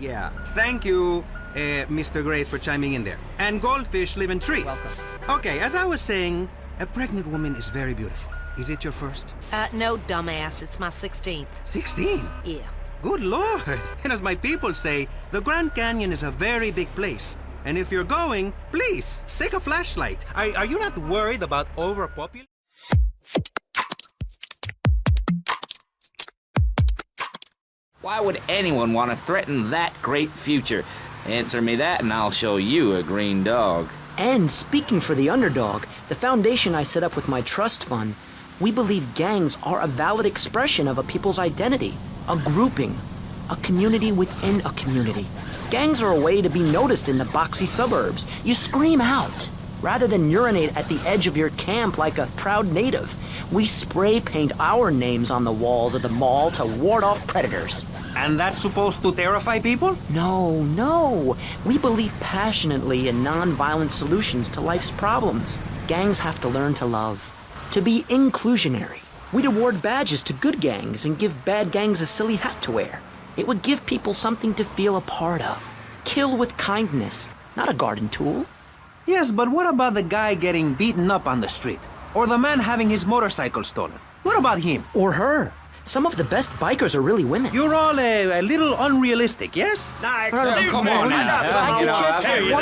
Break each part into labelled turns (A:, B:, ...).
A: Yeah. Thank you, Mr. Grace, for chiming in there. And goldfish live in trees.
B: Welcome.
A: Okay, as I was saying, a pregnant woman is very beautiful. Is it your first?
C: No, dumbass. It's my 16th.
A: 16?
C: Yeah.
A: Good Lord. And as my people say, the Grand Canyon is a very big place. And if you're going, please, take a flashlight. Are you not worried about overpopulation?
D: Why would anyone want to threaten that great future? Answer me that and I'll show you a green dog.
B: And speaking for the underdog, the foundation I set up with my trust fund, we believe gangs are a valid expression of a people's identity, a grouping, a community within a community. Gangs are a way to be noticed in the boxy suburbs. You scream out. Rather than urinate at the edge of your camp like a proud native, we spray paint our names on the walls of the mall to ward off predators.
A: And that's supposed to terrify people?
B: No. We believe passionately in non-violent solutions to life's problems. Gangs have to learn to love, to be inclusionary. We'd award badges to good gangs and give bad gangs a silly hat to wear. It would give people something to feel a part of. Kill with kindness, not a garden tool.
A: Yes, but what about the guy getting beaten up on the street? Or the man having his motorcycle stolen? What about him?
B: Or her. Some of the best bikers are really women.
A: You're all a little unrealistic, yes?
D: Come on now.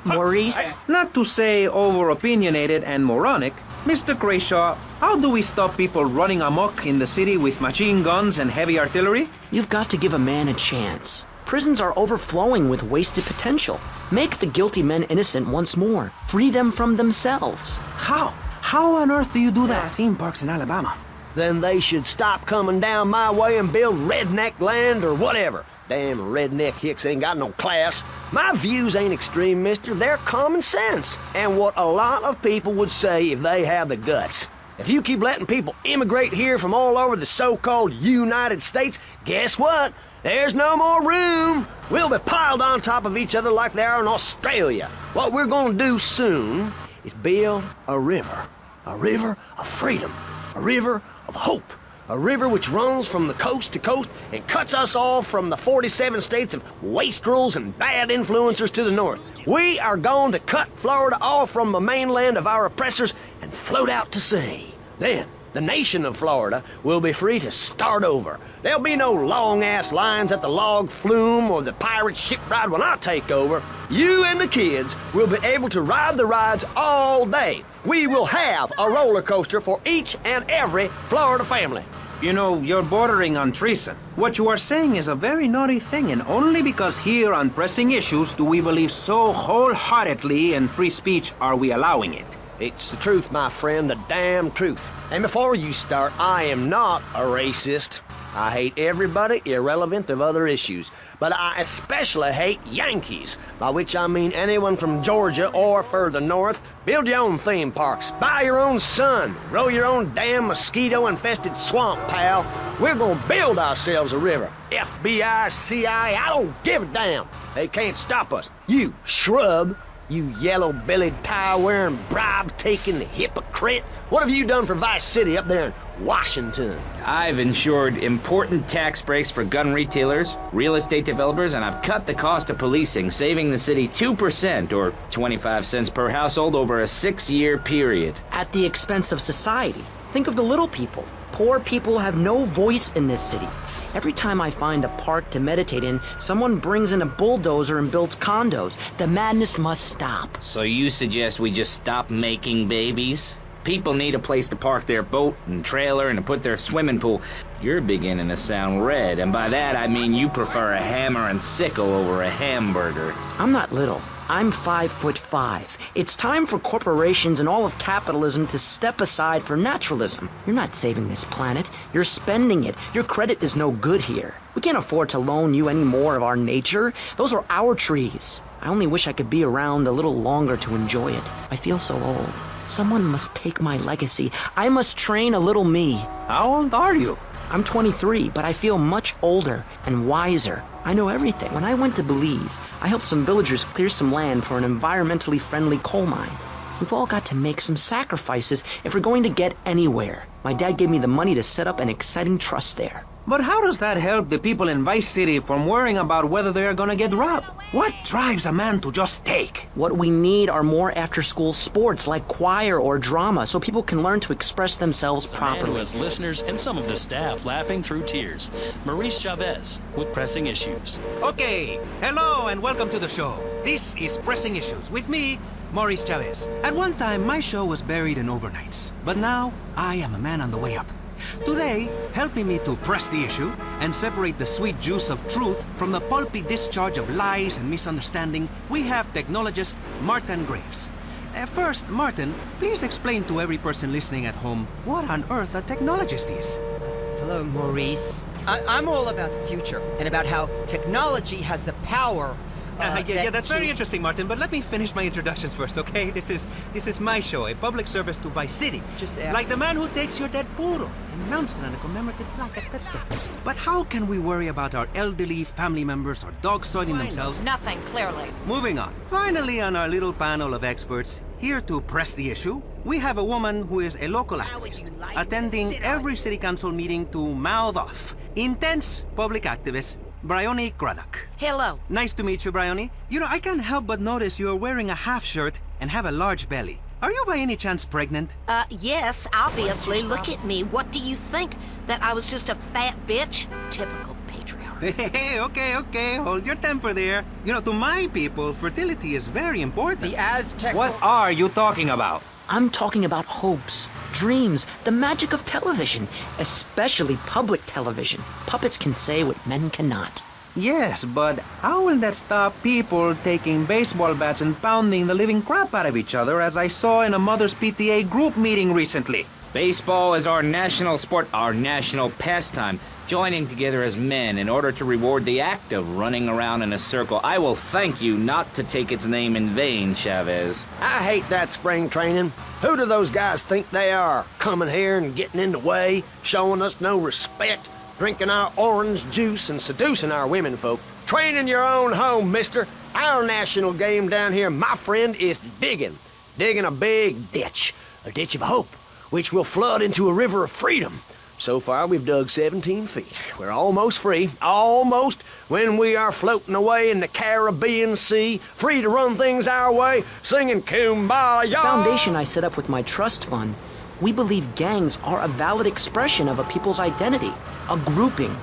B: Maurice?
A: Not to say over-opinionated and moronic, Mr. Crashaw, how do we stop people running amok in the city with machine guns and heavy artillery?
B: You've got to give a man a chance. Prisons are overflowing with wasted potential. Make the guilty men innocent once more. Free them from themselves.
A: How? How on earth do you do that at theme parks in Alabama?
E: Then they should stop coming down my way and build redneck land or whatever. Damn redneck hicks ain't got no class. My views ain't extreme, mister. They're common sense. And what a lot of people would say if they had the guts. If you keep letting people immigrate here from all over the so-called United States, guess what? There's no more room. We'll be piled on top of each other like they are in Australia. What we're gonna do soon is build a river of freedom, a river of hope, a river which runs from the coast to coast and cuts us off from the 47 states of wastrels and bad influencers to the north. We are going to cut Florida off from the mainland of our oppressors and float out to sea. Then, the nation of Florida will be free to start over. There'll be no long-ass lines at the log flume or the pirate shipwright when I take over. You and the kids will be able to ride the rides all day. We will have a roller coaster for each and every Florida family.
A: You know, you're bordering on treason. What you are saying is a very naughty thing, and only because here on pressing issues do we believe so wholeheartedly in free speech are we allowing it.
E: It's the truth, my friend, the damn truth. And before you start, I am not a racist. I hate everybody irrelevant of other issues. But I especially hate Yankees, by which I mean anyone from Georgia or further north. Build your own theme parks, buy your own sun, grow your own damn mosquito-infested swamp, pal. We're gonna build ourselves a river. FBI, CIA, I don't give a damn. They can't stop us. You shrub. You yellow-bellied, tie-wearing, bribe-taking hypocrite. What have you done for Vice City up there in Washington?
D: I've ensured important tax breaks for gun retailers, real estate developers, and I've cut the cost of policing, saving the city 2% or 25 cents per household over a 6-year period.
B: At the expense of society. Think of the little people. Poor people have no voice in this city. Every time I find a park to meditate in, someone brings in a bulldozer and builds condos. The madness must stop.
D: So you suggest we just stop making babies? People need a place to park their boat and trailer and to put their swimming pool. You're beginning to sound red, and by that I mean you prefer a hammer and sickle over a hamburger.
B: I'm not little. I'm 5'5". It's time for corporations and all of capitalism to step aside for naturalism. You're not saving this planet. You're spending it. Your credit is no good here. We can't afford to loan you any more of our nature. Those are our trees. I only wish I could be around a little longer to enjoy it. I feel so old. Someone must take my legacy. I must train a little me.
A: How old are you?
B: I'm 23, but I feel much older and wiser. I know everything. When I went to Belize, I helped some villagers clear some land for an environmentally friendly coal mine. We've all got to make some sacrifices if we're going to get anywhere. My dad gave me the money to set up an exciting trust there.
A: But how does that help the people in Vice City from worrying about whether they are gonna get robbed? What drives a man to just take?
B: What we need are more after-school sports like choir or drama so people can learn to express themselves
F: A man who
B: properly.
F: has listeners and some of the staff laughing through tears. Maurice Chavez with Pressing Issues.
A: Okay, hello and welcome to the show. This is Pressing Issues with me, Maurice Chavez. At one time, my show was buried in overnights, but now I am a man on the way up. Today, helping me to press the issue and separate the sweet juice of truth from the pulpy discharge of lies and misunderstanding, we have technologist Martin Graves. First, Martin, please explain to every person listening at home what on earth a technologist is.
G: Hello, Maurice. I'm all about the future and about how technology has the power.
A: That's very interesting, Martin, but let me finish my introductions first, okay? This is my show, a public service to Vice City. Like the man who takes your dead poodle and mounts it on a commemorative plaque at Pet Stores. But how can we worry about our elderly family members or dogs soiling themselves?
C: Nothing, clearly.
A: Moving on. Finally, on our little panel of experts, here to press the issue, we have a woman who is a local activist, attending every city council meeting to mouth off. Intense public activist, Bryony Craddock.
C: Hello.
A: Nice to meet you, Bryony. You know, I can't help but notice you are wearing a half shirt and have a large belly. Are you by any chance pregnant?
C: Yes, obviously. Look at me. What do you think? That I was just a fat bitch? Typical patriarch.
A: Hey, okay. Hold your temper there. You know, to my people, fertility is very important.
G: The Aztec...
A: What are you talking about?
B: I'm talking about hopes, dreams, the magic of television, especially public television. Puppets can say what men cannot.
A: Yes, but how will that stop people taking baseball bats and pounding the living crap out of each other, as I saw in a Mother's PTA group meeting recently?
D: Baseball is our national sport, our national pastime, joining together as men in order to reward the act of running around in a circle. I will thank you not to take its name in vain, Chavez.
E: I hate that spring training. Who do those guys think they are? Coming here and getting in the way, showing us no respect, drinking our orange juice and seducing our women folk. Train in your own home, mister. Our national game down here, my friend, is digging. Digging a big ditch. A ditch of hope, which will flood into a river of freedom. So far, we've dug 17 feet. We're almost free, almost, when we are floating away in the Caribbean Sea, free to run things our way, singing Kumbaya.
B: The foundation I set up with my trust fund, we believe gangs are a valid expression of a people's identity, a grouping,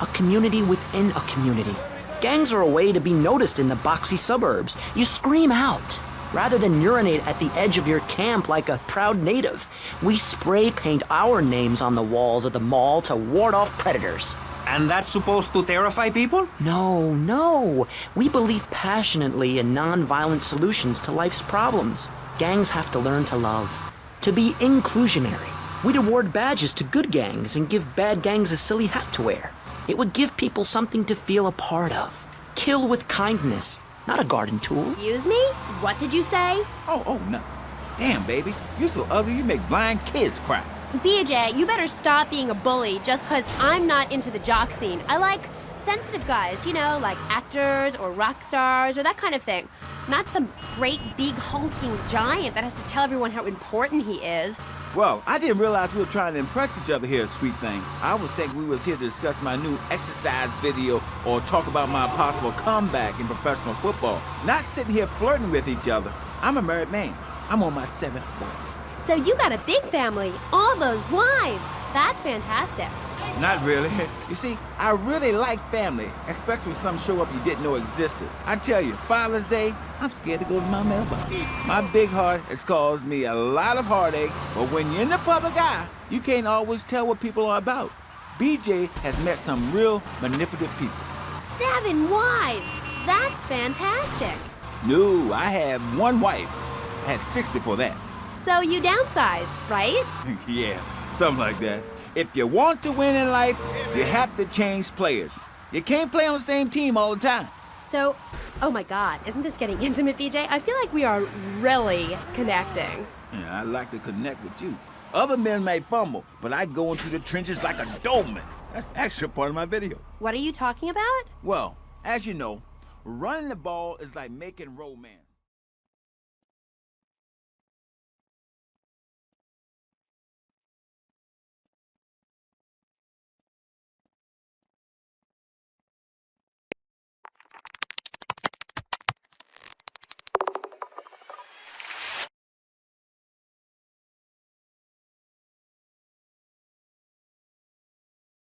B: a community within a community. Gangs are a way to be noticed in the boxy suburbs. You scream out. Rather than urinate at the edge of your camp like a proud native, we spray paint our names on the walls of the mall to ward off predators.
A: And that's supposed to terrify people?
B: No. We believe passionately in non-violent solutions to life's problems. Gangs have to learn to love, to be inclusionary. We'd award badges to good gangs and give bad gangs a silly hat to wear. It would give people something to feel a part of. Kill with kindness. Not a garden tool.
H: Excuse me? What did you say?
I: Oh, no. Damn, baby. You're so ugly you make blind kids cry.
H: BJ, you better stop being a bully just 'cause I'm not into the jock scene. I like sensitive guys, you know, like actors or rock stars or that kind of thing. Not some great big hulking giant that has to tell everyone how important he is.
I: Well, I didn't realize we were trying to impress each other here, sweet thing. I was thinking we was here to discuss my new exercise video or talk about my possible comeback in professional football. Not sitting here flirting with each other. I'm a married man. I'm on my 7th wife.
H: So you got a big family, all those wives. That's fantastic.
I: Not really. You see, I really like family, especially when some show up you didn't know existed. I tell you, Father's Day, I'm scared to go to my mailbox. My big heart has caused me a lot of heartache, but when you're in the public eye, you can't always tell what people are about. BJ has met some real manipulative people.
H: 7 wives. That's fantastic.
I: No, I have 1 wife. I had 6 before that.
H: So you downsized, right?
I: Yeah, something like that. If you want to win in life, you have to change players. You can't play on the same team all the time.
H: So, oh my God, isn't this getting intimate, BJ? I feel like we are really connecting.
I: Yeah, I like to connect with you. Other men may fumble, but I go into the trenches like a Doberman. That's actually part of my video.
H: What are you talking about?
I: Well, as you know, running the ball is like making romance.